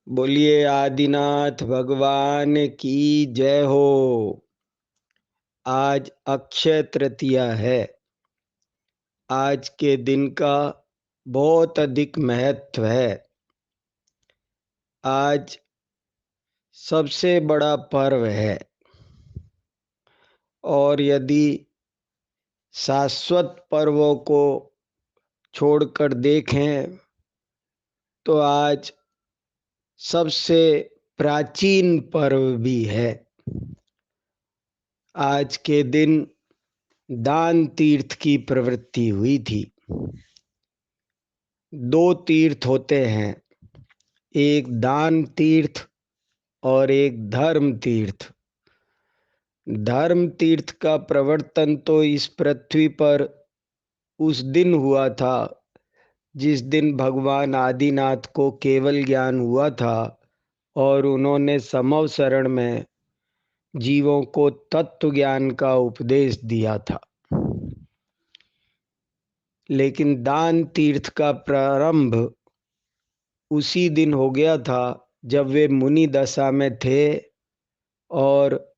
बोलिए आदिनाथ भगवान की जय हो। आज अक्षय तृतीया है। आज के दिन का बहुत अधिक महत्व है। आज सबसे बड़ा पर्व है। और यदि शाश्वत पर्वों को छोड़कर देखें तो आज सबसे प्राचीन पर्व भी है। आज के दिन दान तीर्थ की प्रवृत्ति हुई थी। दो तीर्थ होते हैं, एक दान तीर्थ और एक धर्म तीर्थ। धर्म तीर्थ का प्रवर्तन तो इस पृथ्वी पर उस दिन हुआ था जिस दिन भगवान आदिनाथ को केवल ज्ञान हुआ था और उन्होंने समव शरण में जीवों को तत्व ज्ञान का उपदेश दिया था। लेकिन दान तीर्थ का प्रारंभ उसी दिन हो गया था जब वे मुनि दशा में थे और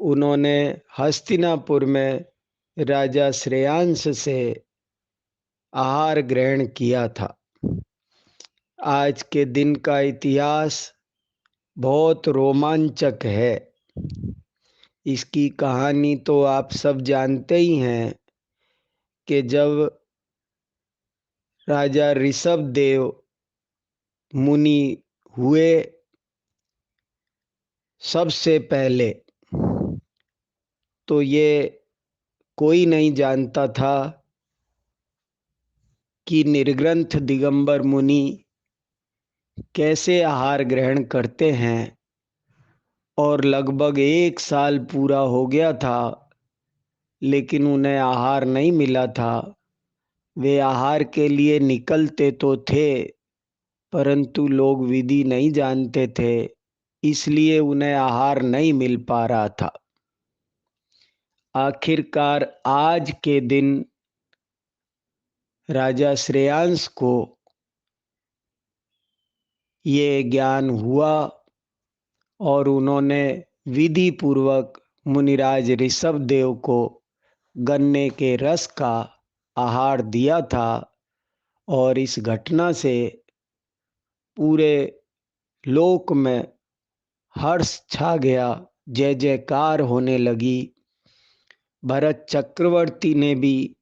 उन्होंने हस्तिनापुर में राजा श्रेयांश से आहार ग्रहण किया था। आज के दिन का इतिहास बहुत रोमांचक है। इसकी कहानी तो आप सब जानते ही हैं कि जब राजा ऋषभ देव मुनि हुए सबसे पहले, तो ये कोई नहीं जानता था कि निर्ग्रंथ दिगंबर मुनि कैसे आहार ग्रहण करते हैं। और लगभग 1 साल पूरा हो गया था लेकिन उन्हें आहार नहीं मिला था। वे आहार के लिए निकलते तो थे परंतु लोग विधि नहीं जानते थे, इसलिए उन्हें आहार नहीं मिल पा रहा था। आखिरकार आज के दिन राजा श्रेयांश को ये ज्ञान हुआ और उन्होंने विधि पूर्वक मुनिराज ऋषभ देव को गन्ने के रस का आहार दिया था। और इस घटना से पूरे लोक में हर्ष छा गया, जय जयकार होने लगी। भरत चक्रवर्ती ने भी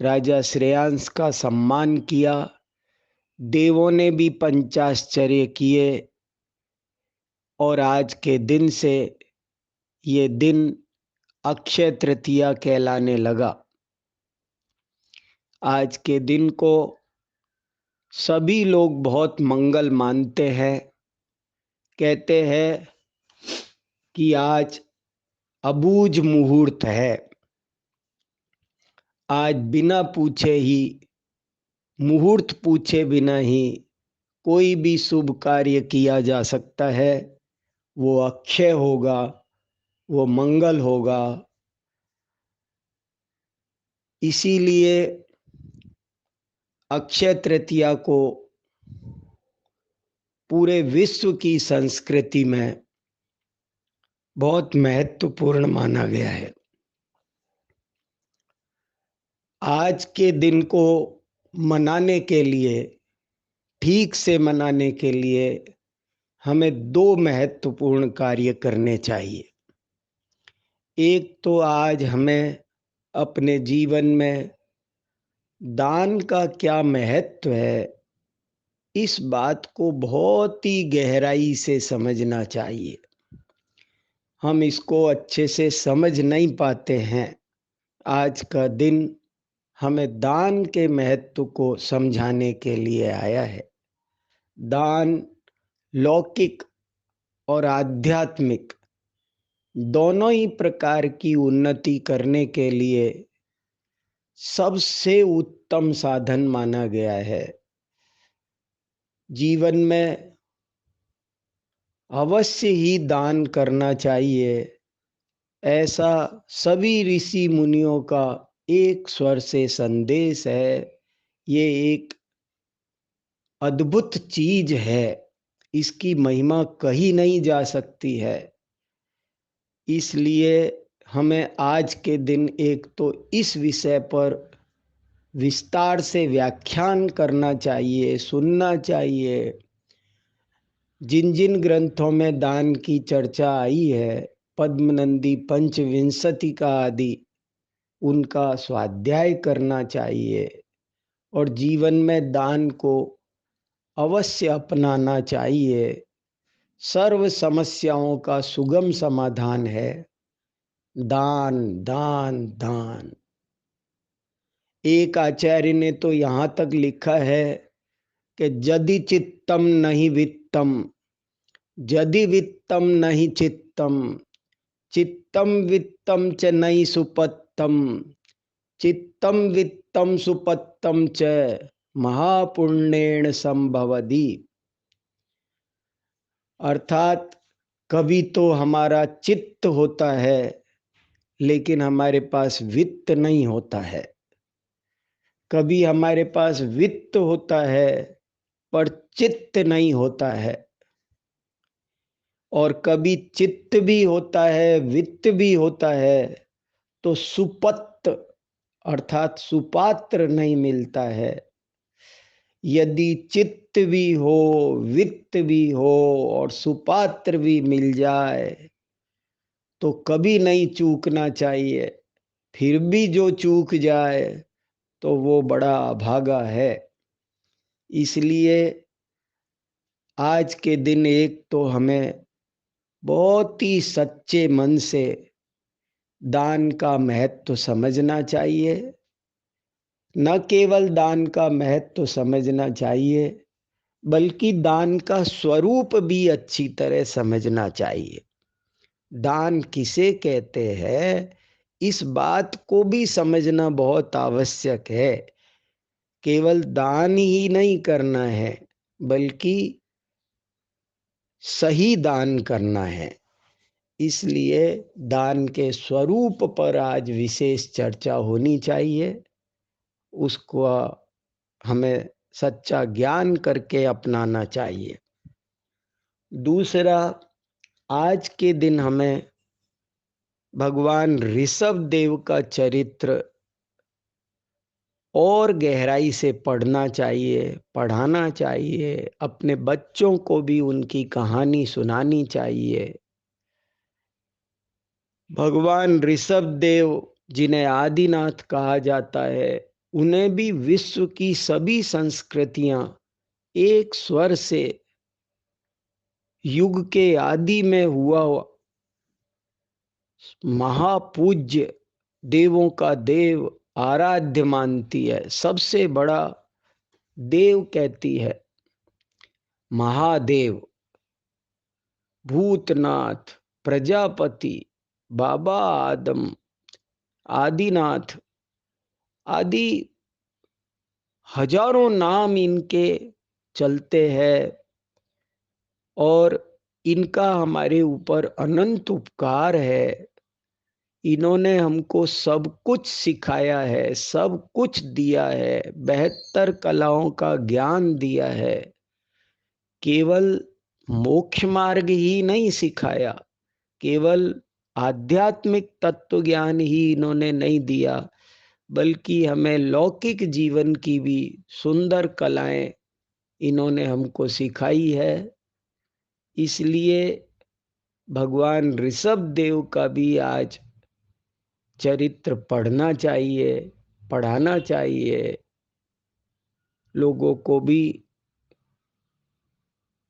राजा श्रेयांश का सम्मान किया। देवों ने भी पंचाश्चर्य किए और आज के दिन से ये दिन अक्षय तृतीया कहलाने लगा। आज के दिन को सभी लोग बहुत मंगल मानते हैं। कहते हैं कि आज अबूझ मुहूर्त है। आज बिना पूछे ही, मुहूर्त पूछे बिना ही कोई भी शुभ कार्य किया जा सकता है। वो अक्षय होगा, वो मंगल होगा। इसीलिए अक्षय तृतीया को पूरे विश्व की संस्कृति में बहुत महत्वपूर्ण माना गया है। आज के दिन को मनाने के लिए, ठीक से मनाने के लिए हमें दो महत्वपूर्ण कार्य करने चाहिए। एक तो आज हमें अपने जीवन में दान का क्या महत्व है, इस बात को बहुत ही गहराई से समझना चाहिए। हम इसको अच्छे से समझ नहीं पाते हैं। आज का दिन हमें दान के महत्व को समझाने के लिए आया है। दान लौकिक और आध्यात्मिक दोनों ही प्रकार की उन्नति करने के लिए सबसे उत्तम साधन माना गया है। जीवन में अवश्य ही दान करना चाहिए, ऐसा सभी ऋषि मुनियों का एक स्वर से संदेश है। ये एक अद्भुत चीज है, इसकी महिमा कही नहीं जा सकती है। इसलिए हमें आज के दिन एक तो इस विषय पर विस्तार से व्याख्यान करना चाहिए, सुनना चाहिए। जिन जिन ग्रंथों में दान की चर्चा आई है, पद्मनंदी पंचविंशति आदि, उनका स्वाध्याय करना चाहिए और जीवन में दान को अवश्य अपनाना चाहिए। सर्व समस्याओं का सुगम समाधान है दान, दान, दान। एक आचार्य ने तो यहाँ तक लिखा है कि यदि चित्तम नहीं वित्तम, यदि वित्तम नहीं चित्तम, चित्तम वित्तम च नहीं सुपत्तम, चित्तम वित्तम सुपत्तम च महापुण्येन संभवति। अर्थात कभी तो हमारा चित्त होता है लेकिन हमारे पास वित्त नहीं होता है, कभी हमारे पास वित्त होता है पर चित्त नहीं होता है, और कभी चित्त भी होता है, वित्त भी होता है, तो सुपत्त अर्थात सुपात्र नहीं मिलता है। यदि चित्त भी हो, वित्त भी हो और सुपात्र भी मिल जाए तो कभी नहीं चूकना चाहिए। फिर भी जो चूक जाए तो वो बड़ा अभागा है। इसलिए आज के दिन एक तो हमें बहुत ही सच्चे मन से दान का महत्व समझना चाहिए। न केवल दान का महत्व समझना चाहिए बल्कि दान का स्वरूप भी अच्छी तरह समझना चाहिए। दान किसे कहते हैं, इस बात को भी समझना बहुत आवश्यक है। केवल दान ही नहीं करना है बल्कि सही दान करना है। इसलिए दान के स्वरूप पर आज विशेष चर्चा होनी चाहिए। उसको हमें सच्चा ज्ञान करके अपनाना चाहिए। दूसरा, आज के दिन हमें भगवान ऋषभ देव का चरित्र और गहराई से पढ़ना चाहिए, पढ़ाना चाहिए। अपने बच्चों को भी उनकी कहानी सुनानी चाहिए। भगवान ऋषभ देव, जिन्हें आदिनाथ कहा जाता है, उन्हें भी विश्व की सभी संस्कृतियां एक स्वर से युग के आदि में हुआ महापूज्य, देवों का देव, आराध्य मानती है, सबसे बड़ा देव कहती है। महादेव, भूतनाथ, प्रजापति, बाबा आदम, आदिनाथ आदि हजारों नाम इनके चलते हैं और इनका हमारे ऊपर अनंत उपकार है। इन्होंने हमको सब कुछ सिखाया है, सब कुछ दिया है, 72 कलाओं का ज्ञान दिया है। केवल मोक्ष मार्ग ही नहीं सिखाया, केवल आध्यात्मिक तत्व ज्ञान ही इन्होंने नहीं दिया, बल्कि हमें लौकिक जीवन की भी सुंदर कलाएं इन्होंने हमको सिखाई है। इसलिए भगवान ऋषभ देव का भी आज चरित्र पढ़ना चाहिए, पढ़ाना चाहिए, लोगों को भी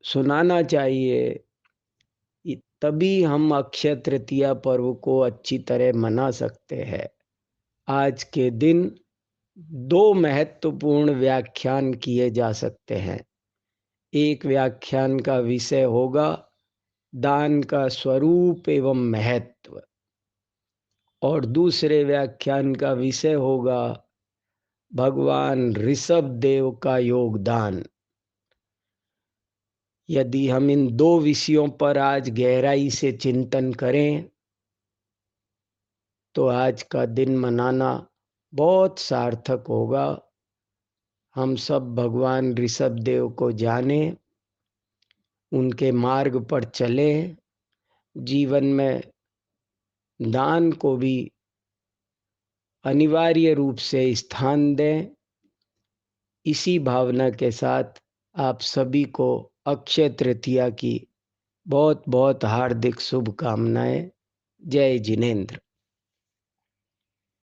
सुनाना चाहिए। तभी हम अक्षय तृतीया पर्व को अच्छी तरह मना सकते हैं। आज के दिन 2 महत्वपूर्ण व्याख्यान किए जा सकते हैं। एक व्याख्यान का विषय होगा दान का स्वरूप एवं महत्व, और दूसरे व्याख्यान का विषय होगा भगवान ऋषभ देव का योगदान। यदि हम इन 2 विषयों पर आज गहराई से चिंतन करें तो आज का दिन मनाना बहुत सार्थक होगा। हम सब भगवान ऋषभ देव को जाने, उनके मार्ग पर चले, जीवन में दान को भी अनिवार्य रूप से स्थान दें। इसी भावना के साथ आप सभी को अक्षय तृतीया की बहुत बहुत हार्दिक शुभकामनाएं। जय जिनेंद्र।